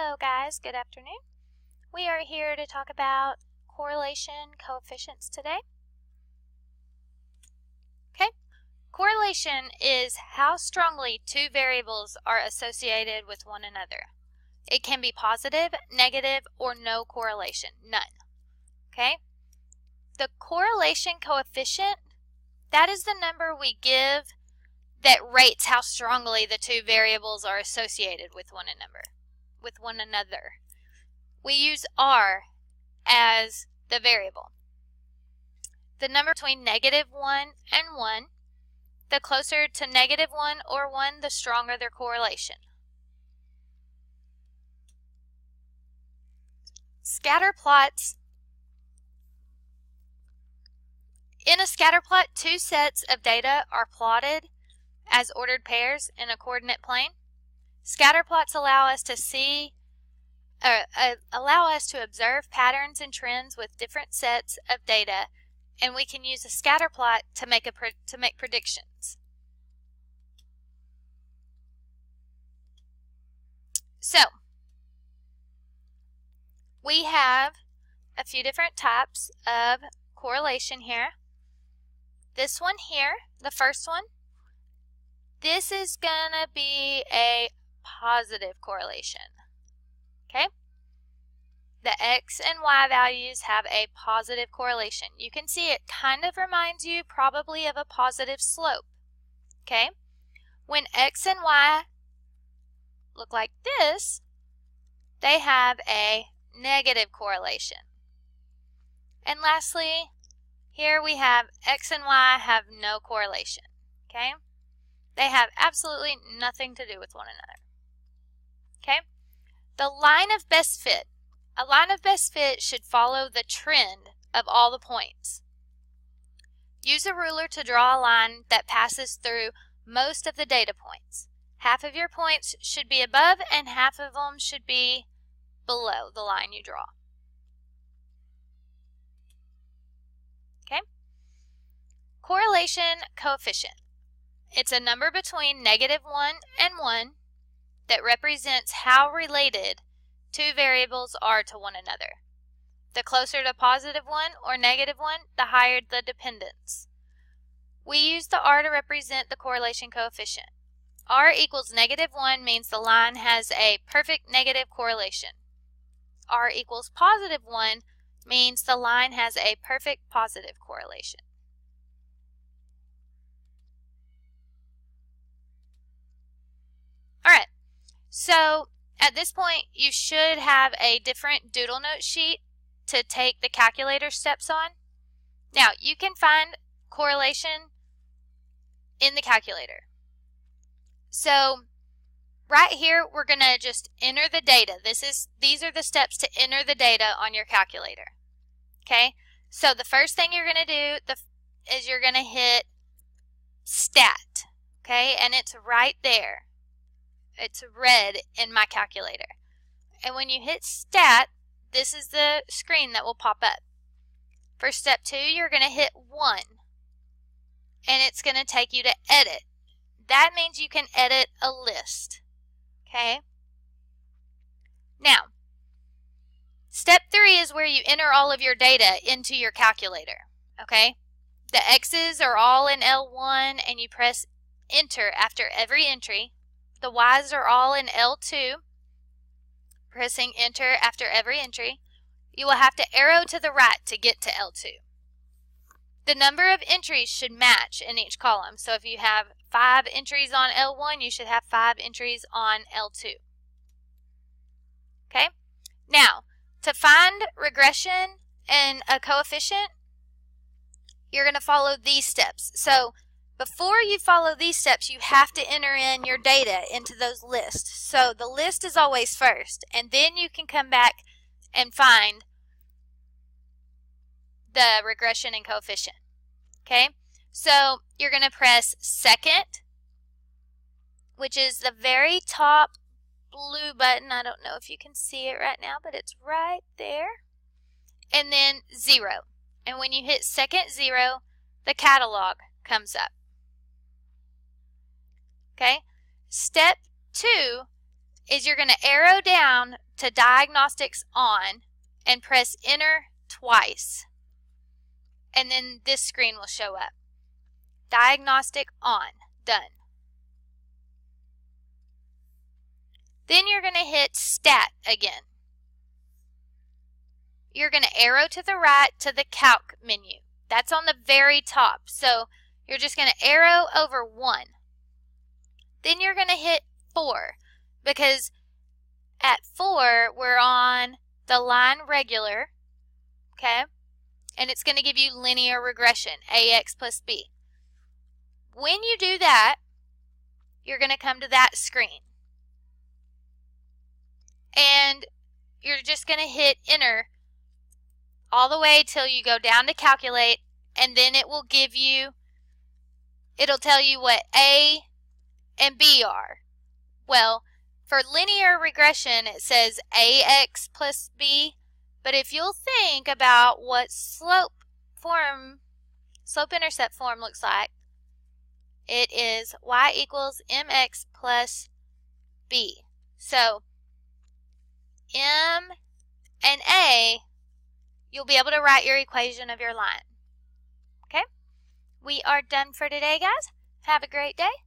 Hello guys, good afternoon. We are here to talk about correlation coefficients today. Okay, correlation is how strongly two variables are associated with one another. It can be positive, negative, or no correlation, none. Okay, the correlation coefficient, that is the number we give that rates how strongly the two variables are associated with one another. We use R as the variable. The number between -1 and 1, the closer to -1 or 1, the stronger their correlation. Scatter plots. In a scatter plot, two sets of data are plotted as ordered pairs in a coordinate plane. Scatter plots allow us to observe patterns and trends with different sets of data, and we can use a scatter plot to make predictions. So, we have a few different types of correlation here. This one here, the first one, this is going to be a positive correlation. Okay? The X and Y values have a positive correlation. You can see it kind of reminds you probably of a positive slope. Okay? When X and Y look like this, they have a negative correlation. And lastly, here we have X and Y have no correlation. Okay? They have absolutely nothing to do with one another. Okay? The line of best fit. A line of best fit should follow the trend of all the points. Use a ruler to draw a line that passes through most of the data points. Half of your points should be above and half of them should be below the line you draw. Okay? Correlation coefficient. It's a number between -1 and 1 that represents how related two variables are to one another. The closer to +1 or -1, the higher the dependence. We use the R to represent the correlation coefficient. R equals -1 means the line has a perfect negative correlation. R equals +1 means the line has a perfect positive correlation. All right, so at this point, you should have a different doodle note sheet to take the calculator steps on. Now, you can find correlation in the calculator. So, right here, we're going to just enter the data. These are the steps to enter the data on your calculator. Okay? So, the first thing you're going to do is you're going to hit Stat. Okay? And it's right there. It's red in my calculator. And when you hit Stat, this is the screen that will pop up. For step 2, you're going to hit 1. And it's going to take you to Edit. That means you can edit a list. Okay? Now, step 3 is where you enter all of your data into your calculator. Okay? The X's are all in L1 and you press Enter after every entry. The Y's are all in L2, pressing Enter after every entry. You will have to arrow to the right to get to L2. The number of entries should match in each column. So if you have 5 entries on L1, you should have 5 entries on L2. Okay? Now, to find regression and a coefficient, you're going to follow these steps. So before you follow these steps, you have to enter in your data into those lists. So the list is always first, and then you can come back and find the regression and coefficient. Okay? So you're going to press second, which is the very top blue button. I don't know if you can see it right now, but it's right there. And then 0. And when you hit second 0, the catalog comes up. Okay? Step 2 is you're going to arrow down to Diagnostics On and press Enter twice. And then this screen will show up. Diagnostic On. Done. Then you're going to hit Stat again. You're going to arrow to the right to the Calc menu. That's on the very top. So you're just going to arrow over 1. Then you're going to hit 4 because at 4 we're on the line regular, okay? And it's going to give you linear regression, AX plus B. When you do that, you're going to come to that screen. And you're just going to hit Enter all the way till you go down to Calculate, and then it will give you, it'll tell you what A and B are. Well, for linear regression, it says AX plus B, but if you'll think about what slope-intercept form looks like, it is y equals mx plus b. So M and A, you'll be able to write your equation of your line. Okay? We are done for today, guys. Have a great day.